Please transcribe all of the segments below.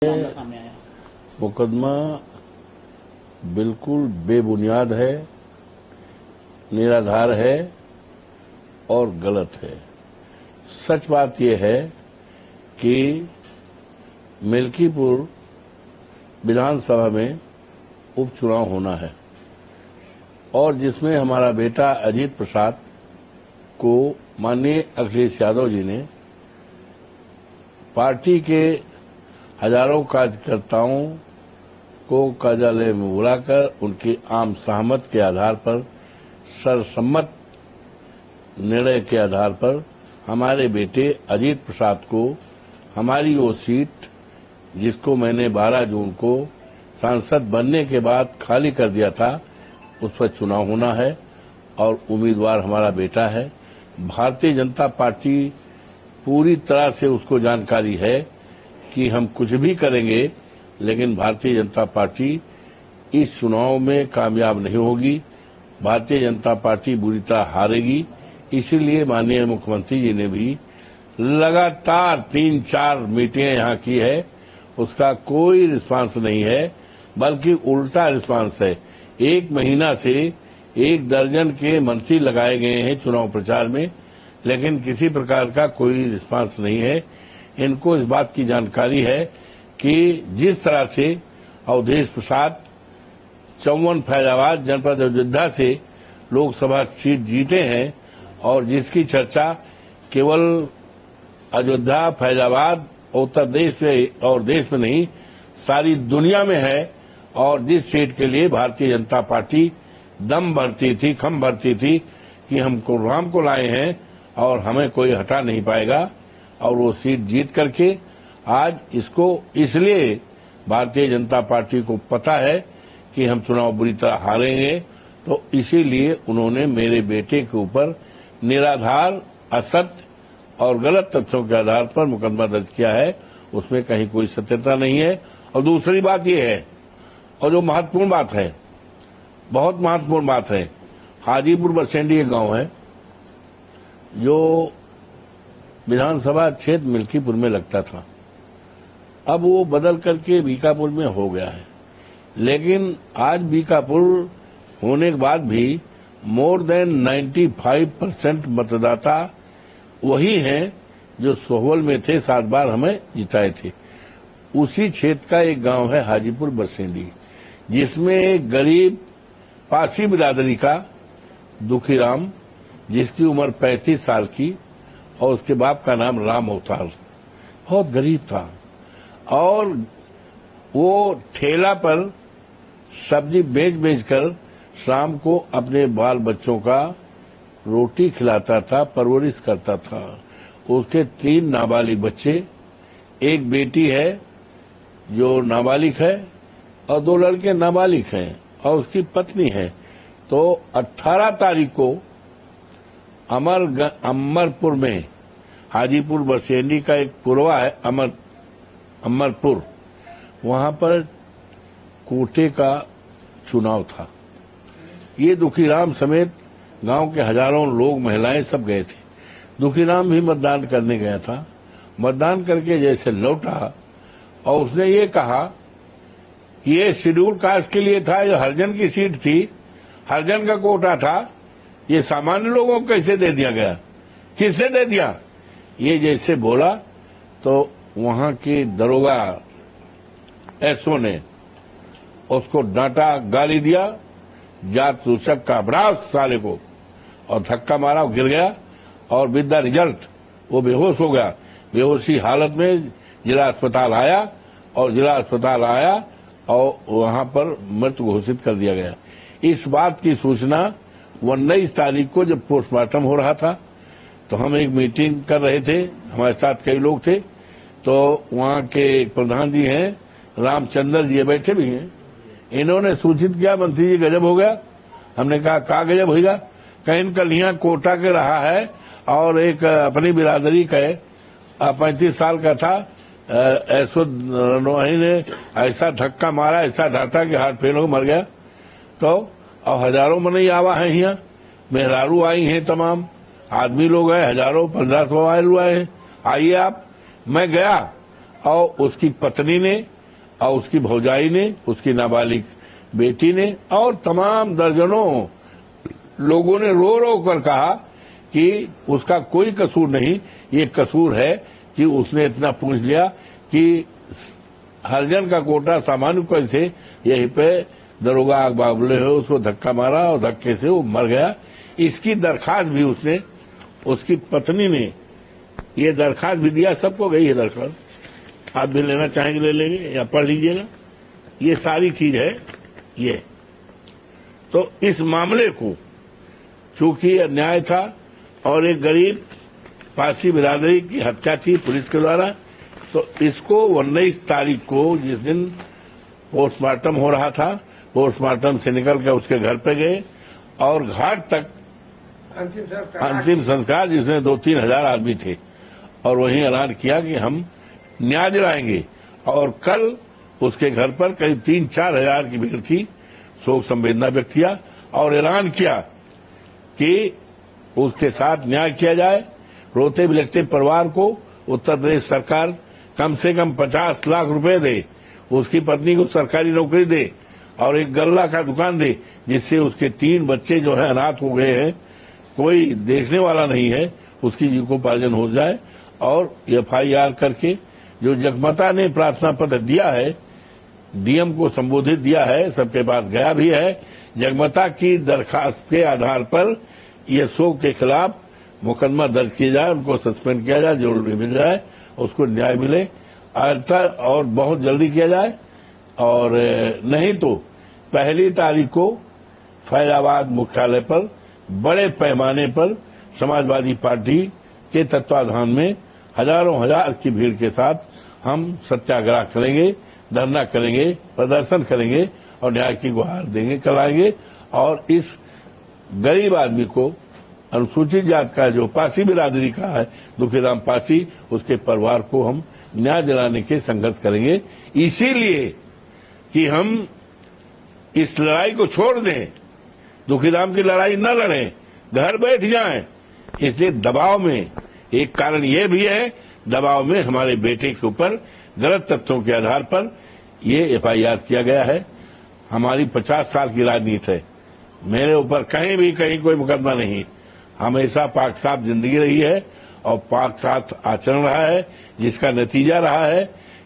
मामला सामने आया? मुकदमा बिल्कुल बेबुनियाद है, निराधार है और गलत है। सच बात यह है कि मिल्कीपुर विधानसभा में उपचुनाव होना है और जिसमें हमारा बेटा अजीत प्रसाद को माननीय अखिलेश यादव जी ने पार्टी के हजारों कार्यकर्ताओं को कार्यालय में बुलाकर उनकी आम सहमत के आधार पर, सर्वसम्मत निर्णय के आधार पर हमारे बेटे अजीत प्रसाद को हमारी वो सीट, जिसको मैंने 12 जून को सांसद बनने के बाद खाली कर दिया था, उस पर चुनाव होना है और उम्मीदवार हमारा बेटा है। भारतीय जनता पार्टी पूरी तरह से उसको जानकारी है कि हम कुछ भी करेंगे, लेकिन भारतीय जनता पार्टी इस चुनाव में कामयाब नहीं होगी। भारतीय जनता पार्टी बुरी तरह हारेगी। इसीलिए माननीय मुख्यमंत्री जी ने भी लगातार 3-4 मीटिंगें यहां की है, उसका कोई रिस्पांस नहीं है, बल्कि उल्टा रिस्पांस है। 1 महीना से 1 दर्जन के मंत्री लगाए गए हैं चुनाव प्रचार में, लेकिन किसी प्रकार का कोई रिस्पांस नहीं है। इनको इस बात की जानकारी है कि जिस तरह से अवधेश प्रसाद 54 फैजाबाद जनपद अयोध्या से लोकसभा सीट जीते हैं और जिसकी चर्चा केवल अयोध्या, फैजाबाद, उत्तर प्रदेश में और देश में नहीं, सारी दुनिया में है, और जिस सीट के लिए भारतीय जनता पार्टी दम भरती थी, खम भरती थी कि हमको राम को लाए हैं और हमें कोई हटा नहीं पाएगा, और वो सीट जीत करके आज इसको, इसलिए भारतीय जनता पार्टी को पता है कि हम चुनाव बुरी तरह हारेंगे, तो इसीलिए उन्होंने मेरे बेटे के ऊपर निराधार, असत्य और गलत तथ्यों के आधार पर मुकदमा दर्ज किया है। उसमें कहीं कोई सत्यता नहीं है। और दूसरी बात यह है, और जो महत्वपूर्ण बात है, बहुत महत्वपूर्ण बात है, हाजीपुर बरसेंडी एक गांव है जो विधानसभा क्षेत्र मिल्कीपुर में लगता था, अब वो बदल करके बीकापुर में हो गया है। लेकिन आज बीकापुर होने के बाद भी मोर देन 95% मतदाता वही हैं जो सोहवल में थे, 7 बार हमें जिताए थे। उसी क्षेत्र का एक गांव है हाजीपुर बरसेंडी, जिसमें एक गरीब पासी बिरादरी का दुखीराम, जिसकी उम्र 35 साल की, और उसके बाप का नाम राम अवतार, बहुत गरीब था, और वो ठेला पर सब्जी बेच कर शाम को अपने बाल बच्चों का रोटी खिलाता था, परवरिश करता था। उसके 3 नाबालिग बच्चे, एक बेटी है जो नाबालिग है और 2 लड़के नाबालिग हैं, और उसकी पत्नी है। तो 18 तारीख को अमरपुर में, हाजीपुर बरसेंडी का एक पुरवा है अमरपुर, वहां पर कोटे का चुनाव था। ये दुखीराम समेत गांव के हजारों लोग, महिलाएं सब गए थे। दुखीराम भी मतदान करने गया था। मतदान करके जैसे लौटा और उसने ये कहा कि ये शेड्यूल कास्ट के लिए था, ये हरिजन की सीट थी, हरिजन का कोटा था, ये सामान्य लोगों को कैसे दे दिया गया, किसने दे दिया, ये जैसे बोला तो वहां के दरोगा एसओ ने उसको डांटा, गाली दिया, जात सूचक का अपराध साले को, और धक्का मारा, गिर गया, और विद द रिजल्ट वो बेहोश हो गया। बेहोशी हालत में जिला अस्पताल आया, और जिला अस्पताल आया और वहां पर मृत घोषित कर दिया गया। इस बात की सूचना 19 तारीख को जब पोस्टमार्टम हो रहा था, तो हम एक मीटिंग कर रहे थे, हमारे साथ कई लोग थे, तो वहां के प्रधान जी हैं रामचंद्र जी, बैठे भी हैं, इन्होंने सूचित किया, मंत्री जी गजब हो गया। हमने कहा का गजब होगा, कहीं कल यहाँ कोटा के रहा है और एक अपनी बिरादरी का 35 साल का था, ऐसो रनोही ने ऐसा धक्का मारा, ऐसा डांटा कि हार्ट फेल हो मर गया। तो और हजारों मन ही आवा है, यहाँ मेहरारू आई हैं, तमाम आदमी लोग हैं, हजारों 1500 आए हैं, आइए आप। मैं गया और उसकी पत्नी ने और उसकी भौजाई ने, उसकी नाबालिग बेटी ने और तमाम दर्जनों लोगों ने रो रो कर कहा कि उसका कोई कसूर नहीं, ये कसूर है कि उसने इतना पूछ लिया कि हरिजन का कोटा सामान्य कैसे, यहीं पे दरोगा बाबुले हो उसको धक्का मारा और धक्के से वो मर गया। इसकी दरखास्त भी उसने, उसकी पत्नी ने ये दरखास्त भी दिया। सबको गई है दरखास्त, आप भी लेना चाहेंगे ले लेंगे या पढ़ लीजिएगा, ये सारी चीज है। ये तो इस मामले को चूंकि अन्याय था और एक गरीब पारसी बिरादरी की हत्या थी पुलिस के द्वारा, तो इसको 19 तारीख को जिस दिन पोस्टमार्टम हो रहा था, पोस्टमार्टम से निकल कर उसके घर पे गए और घाट तक अंतिम संस्कार जिसमें 2-3 हजार आदमी थे और वहीं ऐलान किया कि हम न्याय दिलाएंगे। और कल उसके घर पर करीब 3-4 हजार की भीड़ थी, शोक संवेदना व्यक्त किया और ऐलान किया कि उसके साथ न्याय किया जाए। रोते बिलखते परिवार को उत्तर प्रदेश सरकार कम से कम 50 लाख रुपए दे, उसकी पत्नी को सरकारी नौकरी दे और एक गल्ला का दुकान दे, जिससे उसके 3 बच्चे जो है अनाथ हो गए हैं, कोई देखने वाला नहीं है, उसकी जीविकोपार्जन हो जाए। और FIR करके जो जगमता ने प्रार्थना पत्र दिया है, DM को संबोधित दिया है, सबके पास गया भी है, जगमता की दरखास्त के आधार पर ये शोक के खिलाफ मुकदमा दर्ज किया जाए, उनको सस्पेंड किया जाए, जो मिल जाए उसको न्याय मिले और बहुत जल्दी किया जाए। और नहीं तो 1 तारीख को फैजाबाद मुख्यालय पर बड़े पैमाने पर समाजवादी पार्टी के तत्वाधान में हजारों हजार की भीड़ के साथ हम सत्याग्रह करेंगे, धरना करेंगे, प्रदर्शन करेंगे और न्याय की गुहार देंगे, कराएंगे। और इस गरीब आदमी को, अनुसूचित जात का जो पासी बिरादरी का है दुखीराम पासी, उसके परिवार को हम न्याय दिलाने के संघर्ष करेंगे। इसीलिए कि हम इस लड़ाई को छोड़ दें, दुखीराम की लड़ाई न लड़ें, घर बैठ जाएं, इसलिए दबाव में एक कारण यह भी है, दबाव में हमारे बेटे के ऊपर गलत तथ्यों के आधार पर ये FIR किया गया है। हमारी 50 साल की राजनीति है, मेरे ऊपर कहीं कोई मुकदमा नहीं, हमेशा पाक साफ जिंदगी रही है और पाक साफ आचरण रहा है, जिसका नतीजा रहा है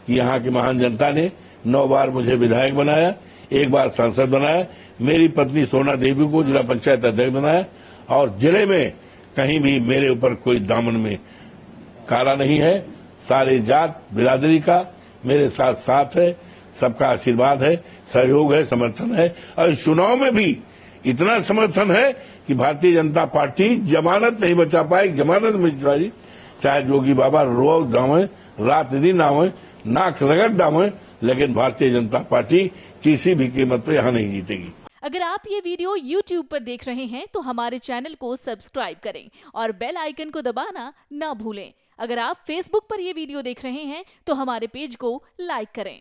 कि यहाँ की महान जनता ने 9 बार मुझे विधायक बनाया, 1 बार सांसद बनाया, मेरी पत्नी सोना देवी को जिला पंचायत अध्यक्ष बनाया और जिले में कहीं भी मेरे ऊपर कोई दामन में काला नहीं है। सारे जात बिरादरी का मेरे साथ साथ है, सबका आशीर्वाद है, सहयोग है, समर्थन है और इस चुनाव में भी इतना समर्थन है कि भारतीय जनता पार्टी जमानत नहीं बचा पाई, जमानत नहीं बचा पाई, चाहे जोगी बाबा रोज डावे, रात दिन आवे, नाक रगड़ डावे, लेकिन भारतीय जनता पार्टी किसी भी कीमत पर यहाँ नहीं जीतेगी। अगर आप ये वीडियो YouTube पर देख रहे हैं तो हमारे चैनल को सब्सक्राइब करें और बेल आइकन को दबाना ना भूलें। अगर आप Facebook पर ये वीडियो देख रहे हैं तो हमारे पेज को लाइक करें।